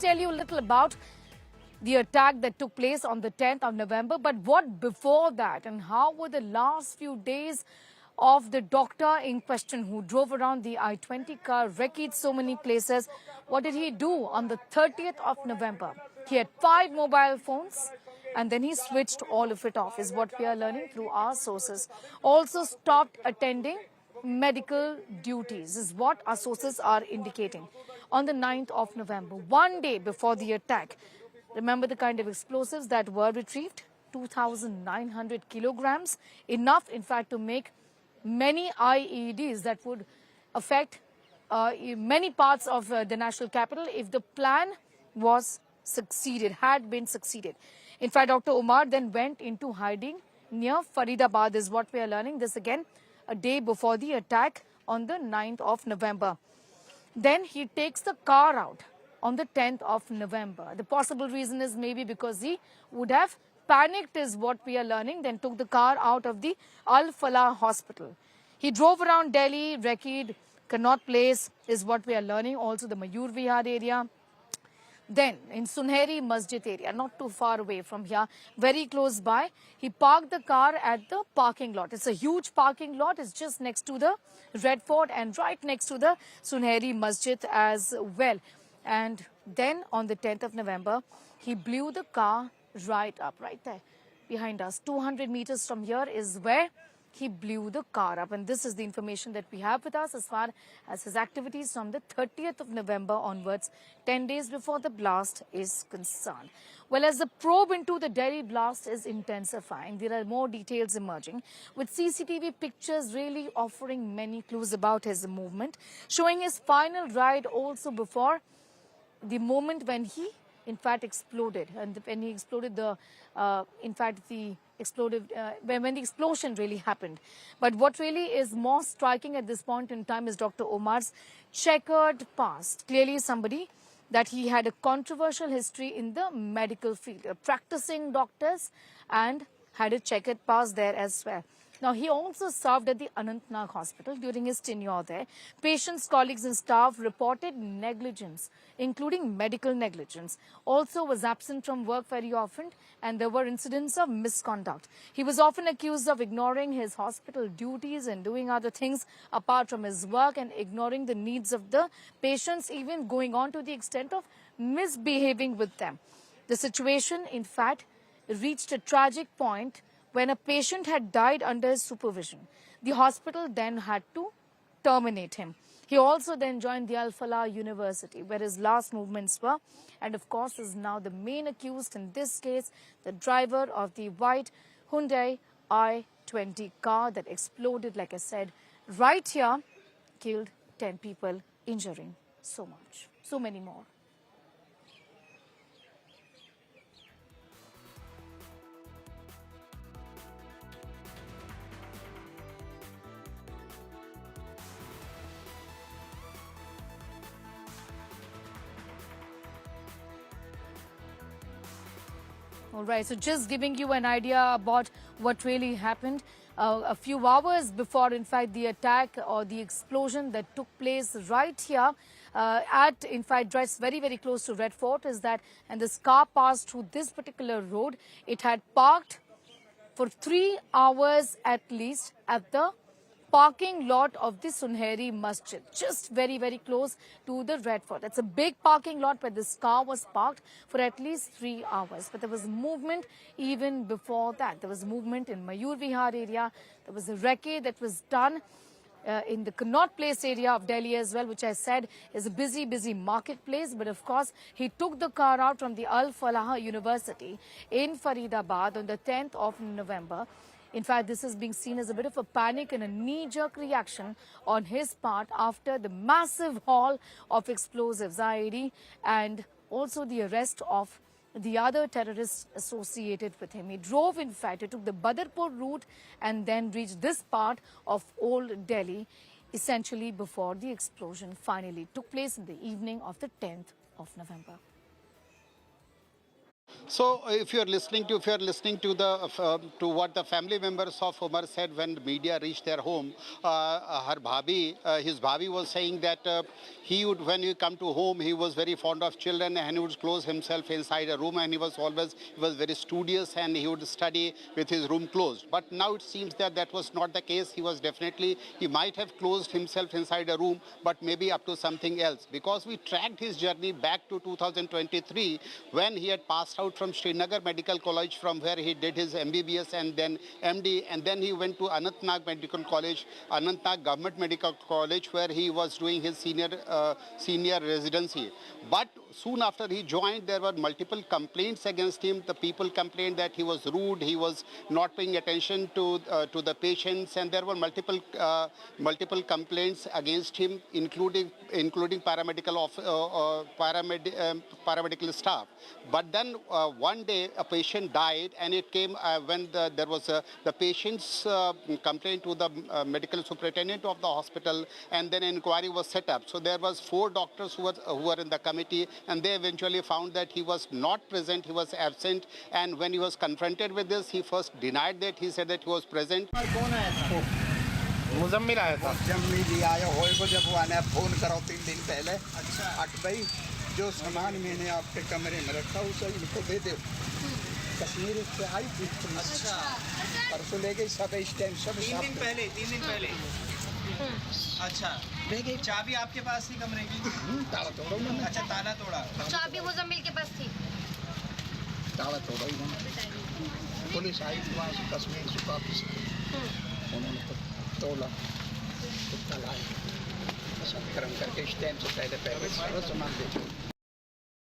tell you a little about the attack that took place on the 10th of November. But what before that, and how were the last few days of the doctor in question who drove around the I-20 car, wrecked so many places? What did he do on the 30th of November? He had 5 mobile phones and then he switched all of it off, is what we are learning through our sources. Also stopped attending medical duties, is what our sources are indicating. On the 9th of November, one day before the attack, remember the kind of explosives that were retrieved? 2,900 kilograms, enough in fact to make many IEDs that would affect many parts of the national capital if the plan was had been succeeded. In fact, Dr. Omar then went into hiding near Faridabad, is what we are learning. This again a day before the attack on the 9th of November. Then he takes the car out on the 10th of November. The possible reason is maybe because he would have panicked, is what we are learning, then took the car out of the Al Falah hospital. He drove around Delhi, wrecked Connaught Place, is what we are learning, also the Mayur Vihar area. Then in Sunheri Masjid area, not too far away from here, very close by, he parked the car at the parking lot. It's a huge parking lot. It's just next to the Red Fort and right next to the Sunheri Masjid as well. And then on the 10th of November, he blew the car right up, right there behind us. 200 meters from here is where he blew the car up. And this is the information that we have with us as far as his activities from the 30th of November onwards, 10 days before the blast is concerned. Well, as the probe into the Delhi blast is intensifying, there are more details emerging, with CCTV pictures really offering many clues about his movement, showing his final ride also before the moment when he in fact exploded, and when he exploded, when the explosion really happened. But what really is more striking at this point in time is Dr. Omar's checkered past. Clearly somebody that he had a controversial history in the medical field, practicing doctors, and had a checkered past there as well. Now, he also served at the Anantnag Hospital during his tenure there. Patients, colleagues and staff reported negligence, including medical negligence. Also was absent from work very often, and there were incidents of misconduct. He was often accused of ignoring his hospital duties and doing other things apart from his work and ignoring the needs of the patients, even going on to the extent of misbehaving with them. The situation, in fact, reached a tragic point when a patient had died under his supervision. The hospital then had to terminate him. He also then joined the Al Falah University, where his last movements were, and of course is now the main accused in this case, the driver of the white Hyundai i20 car that exploded, like I said, right here, killed 10 people, injuring so many more. All right, so just giving you an idea about what really happened. A few hours before, in fact, the attack or the explosion that took place right here in fact, just very, very close to Red Fort is that, and this car passed through this particular road. It had parked for 3 hours at least at the parking lot of the Sunheri Masjid, just very, very close to the Red Fort. It's a big parking lot where this car was parked for at least 3 hours. But there was movement even before that. There was movement in Mayur Vihar area. There was a recce that was done in the Connaught Place area of Delhi as well, which I said is a busy, busy marketplace. But of course, he took the car out from the Al Falah University in Faridabad on the 10th of November. In fact, this is being seen as a bit of a panic and a knee-jerk reaction on his part after the massive haul of explosives, IED, and also the arrest of the other terrorists associated with him. He drove, in fact, he took the Badarpur route and then reached this part of Old Delhi, essentially before the explosion finally took place in the evening of the 10th of November. So, if you are listening to to what the family members of Umar said when the media reached their home, his bhabhi was saying that he would, when he come to home, he was very fond of children and he would close himself inside a room, and he was very studious and he would study with his room closed. But now it seems that that was not the case. He might have closed himself inside a room, but maybe up to something else, because we tracked his journey back to 2023 when he had passed out from Srinagar Medical College, from where he did his MBBS and then MD, and then he went to Anantnag Medical College, Anantnag Government Medical College, where he was doing his senior residency. But soon after he joined, there were multiple complaints against him. The people complained that he was rude, he was not paying attention to the patients, and there were multiple complaints against him, including paramedical staff. But then one day a patient died, and it came when there was the patient's complaint to the medical superintendent of the hospital, and then an inquiry was set up. So there was 4 doctors who were in the committee, and they eventually found that he was not present, he was absent. And when he was confronted with this, he first denied that. He said that he was present. Muzammil आया था। जब आया होएगा, जब वो आने phone करो 3 दिन पहले। अच्छा। अट भाई जो सामान मैंने आपके कमरे में रखा उसे इनको दे दो। कश्मीर से आई थी। अच्छा। परसों ले गई सब इस टाइम सब 3 दिन पहले। अच्छा। ले गई चाबी आपके पास थी कमरे की? ताला तोड़ा उन्होंने। अच्छा, ताला तोड़ा। चाबी मुजम्मिल के पास थी। ताला तोड़ा उन्होंने। पुलिस आई थी वहाँ से कश्मीर से वापस। उन्होंने तोला कुत्ता लाया, सब गर्म करके इस टाइम से पहले सारा सामान दे